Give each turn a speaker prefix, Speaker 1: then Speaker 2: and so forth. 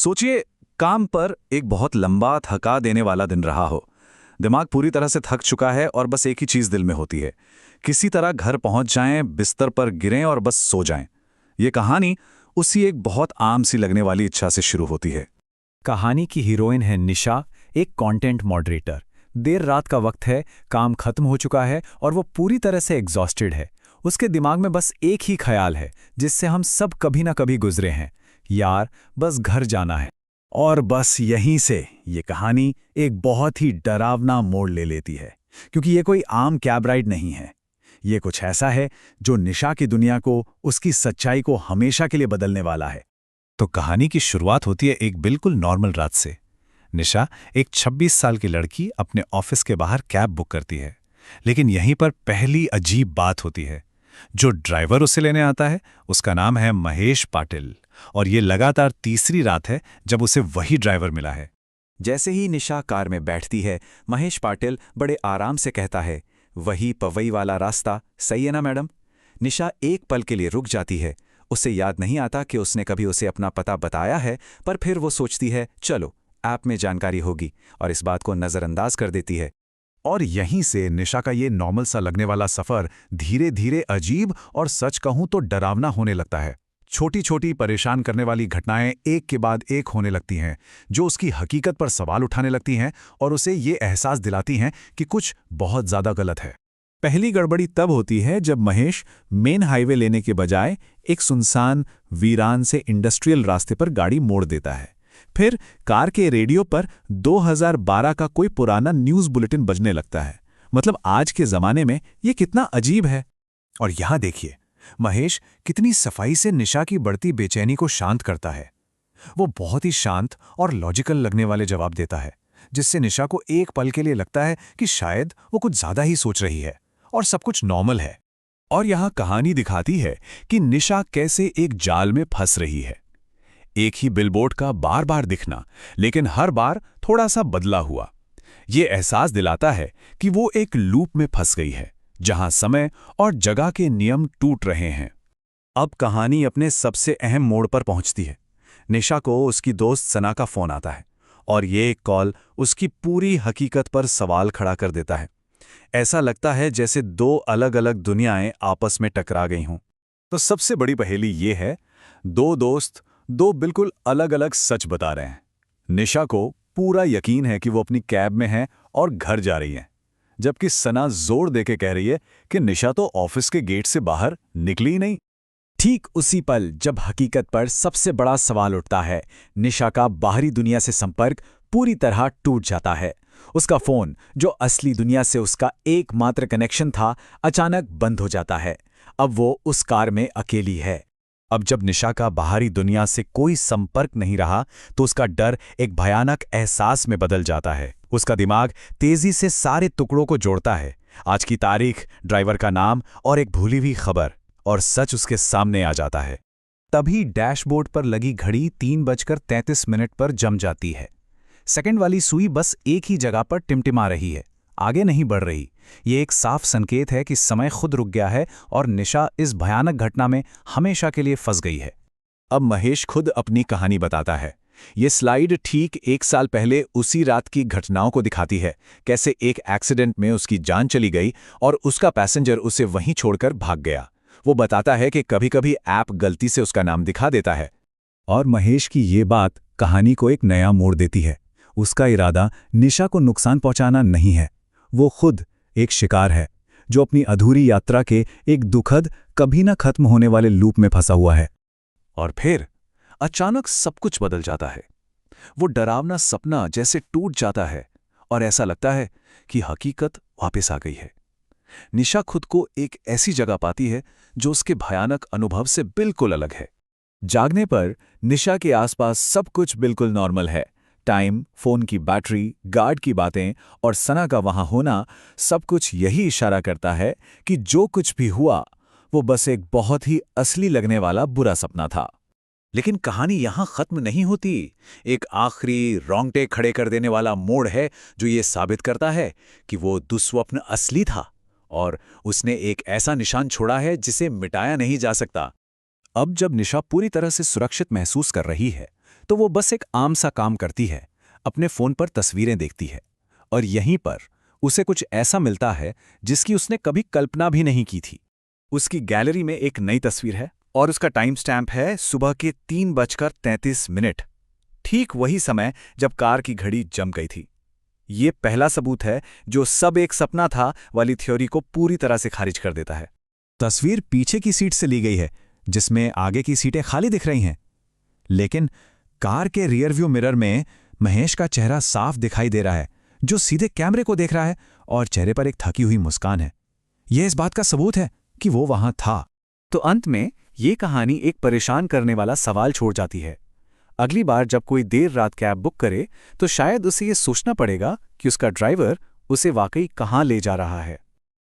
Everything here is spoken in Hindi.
Speaker 1: सोचिए, काम पर एक बहुत लंबा थका देने वाला दिन रहा हो। दिमाग पूरी तरह से थक चुका है और बस एक ही चीज दिल में होती है, किसी तरह घर पहुंच जाएं, बिस्तर पर गिरें और बस सो जाएं। ये कहानी उसी एक बहुत आम सी लगने वाली इच्छा से शुरू होती है।
Speaker 2: कहानी की हीरोइन है निशा, एक कंटेंट मॉडरेटर। देर रात का वक्त है, काम खत्म हो चुका है और वो पूरी तरह से एग्जॉस्टेड है। उसके दिमाग में बस एक ही ख्याल है जिससे हम सब कभी ना कभी गुजरे हैं, यार बस घर जाना है।
Speaker 1: और बस यहीं से ये कहानी एक बहुत ही डरावना मोड़ ले लेती है, क्योंकि ये कोई आम कैब राइड नहीं है। ये कुछ ऐसा है जो निशा की दुनिया को, उसकी सच्चाई को हमेशा के लिए बदलने वाला है।
Speaker 3: तो कहानी की शुरुआत होती है एक बिल्कुल नॉर्मल रात से। निशा, एक 26 साल की लड़की, अपने ऑफिस के बाहर कैब बुक करती है। लेकिन यहीं पर पहली अजीब बात होती है। जो ड्राइवर उसे लेने आता है उसका नाम है महेश पाटिल, और ये लगातार तीसरी रात है जब उसे वही ड्राइवर मिला है।
Speaker 2: जैसे ही निशा कार में बैठती है, महेश पाटिल बड़े आराम से कहता है, वही पवई वाला रास्ता, सही है ना मैडम? निशा एक पल के लिए रुक जाती है। उसे याद नहीं आता कि उसने कभी उसे अपना पता बताया है, पर फिर वो सोचती है, चलो ऐप में जानकारी होगी, और इस बात को नज़रअंदाज कर देती है।
Speaker 3: और यहीं से निशा का ये नॉर्मल सा लगने वाला सफर धीरे धीरे अजीब और सच कहूं तो डरावना होने लगता है। छोटी छोटी परेशान करने वाली घटनाएं एक के बाद एक होने लगती हैं, जो उसकी हकीकत पर सवाल उठाने लगती हैं और उसे ये एहसास दिलाती हैं कि कुछ बहुत ज्यादा गलत है।
Speaker 1: पहली गड़बड़ी तब होती है जब महेश मेन हाईवे लेने के बजाय एक सुनसान, वीरान से इंडस्ट्रियल रास्ते पर गाड़ी मोड़ देता है। फिर कार के रेडियो पर 2012 का कोई पुराना न्यूज़ बुलेटिन बजने लगता है। मतलब आज के ज़माने में ये कितना अजीब है।
Speaker 3: और यहां देखिए, महेश कितनी सफाई से निशा की बढ़ती बेचैनी को शांत करता है। वो बहुत ही शांत और लॉजिकल लगने वाले जवाब देता है, जिससे निशा को एक पल के लिए लगता है कि शायद वो कुछ ज्यादा ही सोच रही है और सब कुछ नॉर्मल है।
Speaker 1: और यहाँ कहानी दिखाती है कि निशा कैसे एक जाल में फंस रही है। एक ही बिलबोर्ड का बार बार दिखना, लेकिन हर बार थोड़ा सा बदला हुआ, ये एहसास दिलाता है कि वो एक लूप में फंस गई है, जहां समय और जगह के नियम टूट रहे हैं। अब कहानी अपने सबसे अहम मोड़ पर पहुंचती है। निशा को उसकी दोस्त सना का फोन आता है, और ये कॉल उसकी पूरी हकीकत पर सवाल खड़ा कर देता है। ऐसा लगता है जैसे दो अलग अलग दुनियाएं आपस में टकरा गई हों। तो सबसे बड़ी पहेली ये है, दो दोस्त दो बिल्कुल अलग अलग सच बता रहे हैं। निशा को पूरा यकीन है कि वो अपनी कैब में है और घर जा रही है, जबकि सना जोर देके कह रही है कि निशा तो ऑफिस के गेट से बाहर निकली ही नहीं।
Speaker 2: ठीक उसी पल जब हकीकत पर सबसे बड़ा सवाल उठता है, निशा का बाहरी दुनिया से संपर्क पूरी तरह टूट जाता है। उसका फोन, जो असली दुनिया से उसका एकमात्र कनेक्शन था, अचानक बंद हो जाता है। अब वो उस कार में अकेली है।
Speaker 1: अब जब निशा का बाहरी दुनिया से कोई संपर्क नहीं रहा, तो उसका डर एक भयानक एहसास में बदल जाता है। उसका दिमाग तेजी से सारे टुकड़ों को जोड़ता है, आज की तारीख, ड्राइवर का नाम और एक भूली हुई खबर, और सच उसके सामने आ जाता है। तभी डैशबोर्ड पर लगी घड़ी 3:33 पर जम जाती है। सेकंड वाली सुई बस एक ही जगह पर टिमटिमा रही है, आगे नहीं बढ़ रही। ये एक साफ संकेत है कि समय खुद रुक गया है और निशा इस भयानक घटना में हमेशा के लिए फंस गई है। अब महेश खुद अपनी कहानी बताता है। ये स्लाइड ठीक 1 साल पहले उसी रात की घटनाओं को दिखाती है, कैसे एक एक्सीडेंट में उसकी जान चली गई और उसका पैसेंजर उसे वहीं छोड़कर भाग गया। वो बताता है कि कभी-कभी ऐप गलती से उसका नाम दिखा देता है। और महेश की ये बात कहानी को एक नया मोड़ देती है। उसका इरादा निशा को नुकसान पहुंचाना नहीं है। वो खुद एक शिकार है, जो अपनी अधूरी यात्रा के एक दुखद, कभी न खत्म होने वाले लूप में फंसा हुआ है। और फिर अचानक सब कुछ बदल जाता है। वो डरावना सपना जैसे टूट जाता है और ऐसा लगता है कि हकीकत वापस आ गई है। निशा खुद को एक ऐसी जगह पाती है जो उसके भयानक अनुभव से बिल्कुल अलग है। जागने पर निशा के आसपास सब कुछ बिल्कुल नॉर्मल है। टाइम, फोन की बैटरी, गार्ड की बातें और सना का वहां होना, सब कुछ यही इशारा करता है कि जो कुछ भी हुआ वो बस एक बहुत ही असली लगने वाला बुरा सपना था। लेकिन कहानी यहां खत्म नहीं होती। एक आखिरी रोंगटे खड़े कर देने वाला मोड़ है जो ये साबित करता है कि वो दुस्वप्न असली था और उसने एक ऐसा निशान छोड़ा है जिसे मिटाया नहीं जा सकता। अब जब निशा पूरी तरह से सुरक्षित महसूस कर रही है,
Speaker 3: तो वो बस एक आम सा काम करती है, अपने फोन पर तस्वीरें देखती है, और यहीं पर उसे कुछ ऐसा मिलता है जिसकी उसने कभी कल्पना भी नहीं की थी।
Speaker 2: उसकी गैलरी में एक नई तस्वीर है और उसका टाइम स्टैम्प है सुबह के 3:33। ठीक वही समय जब कार की घड़ी जम गई थी। ये पहला सबूत है जो सब एक सपना था वाली थ्योरी को पूरी तरह से खारिज कर देता है।
Speaker 1: तस्वीर पीछे की सीट से ली गई है, जिसमें आगे की सीटें खाली दिख रही हैं। लेकिन कार के रियर व्यू मिरर में महेश का चेहरा साफ दिखाई दे रहा है, जो सीधे कैमरे को देख रहा है, और चेहरे पर एक थकी हुई मुस्कान है। यह इस बात का सबूत है कि वो वहां था।
Speaker 2: तो अंत में ये कहानी एक परेशान करने वाला सवाल छोड़ जाती है। अगली बार जब कोई देर रात कैब बुक करे तो शायद उसे ये सोचना पड़ेगा कि उसका ड्राइवर उसे वाकई कहाँ ले जा रहा है।